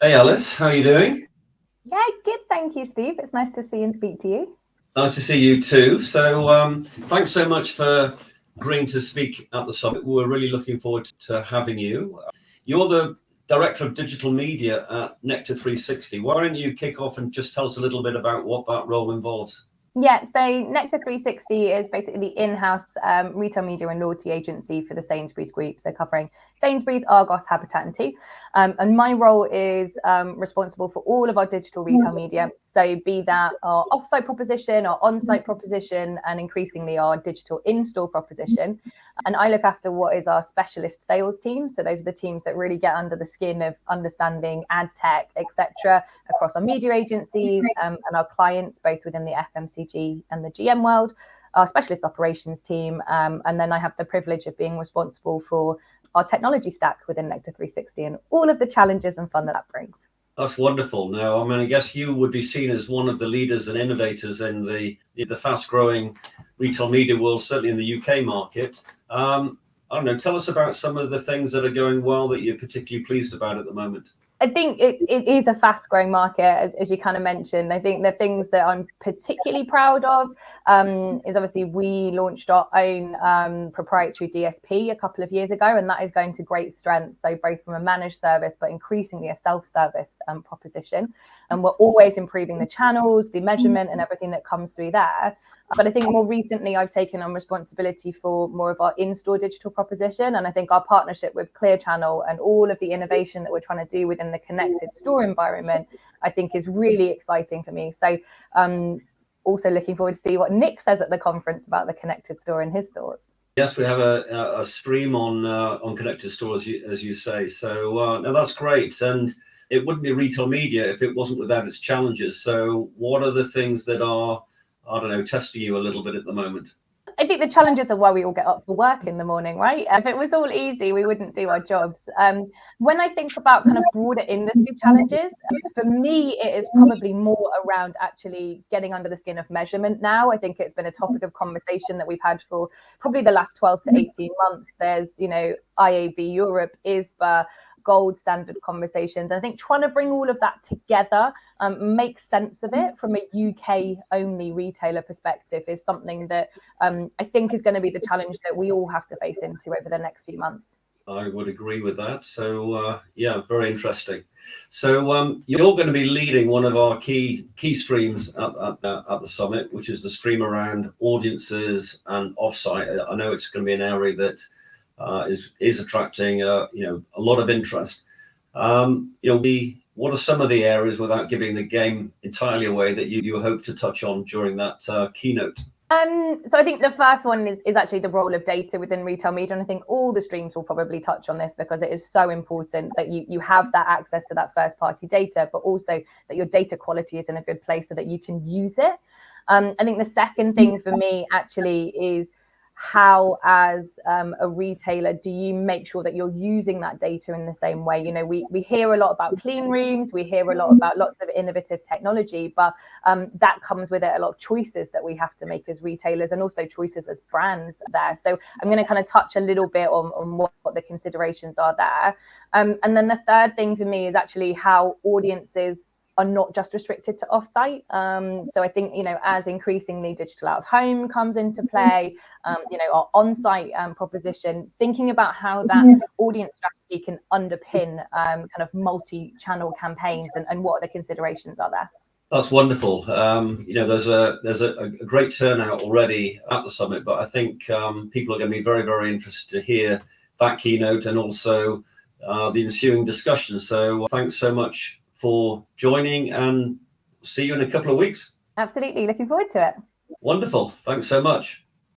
Hey Alice, how are you doing? Yeah, good. Thank you, Steve. It's nice to see and speak to you. Nice to see you too. Thanks so much for agreeing to speak at the summit. We're really looking forward to having you. You're the Director of Digital Media at Nectar360. Why don't you kick off and just tell us a little bit about what that role involves? Yeah, so Nectar360 is basically the in-house retail media and loyalty agency for the Sainsbury's Group, so covering Sainsbury's, Argos, Habitat and Tea. And my role is responsible for all of our digital retail media, so be that our off-site proposition, our on-site proposition, and increasingly our digital in-store proposition. And I look after what is our specialist sales team. So those are the teams that really get under the skin of understanding ad tech, etc., across our media agencies and our clients, both within the FMCG and the GM world, our specialist operations team. And then I have the privilege of being responsible for our technology stack within Nectar360 and all of the challenges and fun that that brings. That's wonderful. Now, I mean, I guess you would be seen as one of the leaders and innovators in the fast-growing retail media world, certainly in the UK market. I don't know, tell us about some of the things that are going well that you're particularly pleased about at the moment. I think it is a fast growing market, as you kind of mentioned. I think the things that I'm particularly proud of is obviously we launched our own proprietary DSP a couple of years ago, and that is going to great strength. So both from a managed service, but increasingly a self-service proposition. And we're always improving the channels, the measurement and everything that comes through there. But I think more recently, I've taken on responsibility for more of our in-store digital proposition. And I think our partnership with Clear Channel and all of the innovation that we're trying to do within the connected store environment, I think is really exciting for me. So also looking forward to see what Nick says at the conference about the connected store and his thoughts. Yes, we have a stream on connected stores, as you say. So no, that's great. And it wouldn't be retail media if it wasn't without its challenges. So what are the things that are, I don't know, testing you a little bit at the moment? I think the challenges are why we all get up for work in the morning, right? If it was all easy, we wouldn't do our jobs. When I think about kind of broader industry challenges, for me, it is probably more around actually getting under the skin of measurement now. I think it's been a topic of conversation that we've had for probably the last 12 to 18 months. There's, IAB Europe, ISBA, gold standard conversations. I think trying to bring all of that together, make sense of it from a UK only retailer perspective is something that I think is going to be the challenge that we all have to face into over the next few months. I would agree with that. So yeah, very interesting. So you're going to be leading one of our key streams at the summit, which is the stream around audiences and offsite. I know it's going to be an area that is attracting a lot of interest. What are some of the areas, without giving the game entirely away, that you hope to touch on during that keynote? So I think the first one is actually the role of data within retail media. And I think all the streams will probably touch on this because it is so important that you have that access to that first party data, but also that your data quality is in a good place so that you can use it. I think the second thing for me actually is how, as a retailer, do you make sure that you're using that data in the same way? We hear a lot about clean rooms, we hear a lot about lots of innovative technology, but that comes with it a lot of choices that we have to make as retailers and also choices as brands there. So I'm going to kind of touch a little bit on what the considerations are there. And then the third thing for me is actually how audiences are not just restricted to offsite. So I think, as increasingly digital out of home comes into play, our on-site proposition, thinking about how that audience strategy can underpin kind of multi-channel campaigns and what the considerations are there. That's wonderful. There's a great turnout already at the summit, but I think people are going to be very, very interested to hear that keynote and also the ensuing discussion. So thanks so much for joining, and see you in a couple of weeks. Absolutely. Looking forward to it. Wonderful. Thanks so much.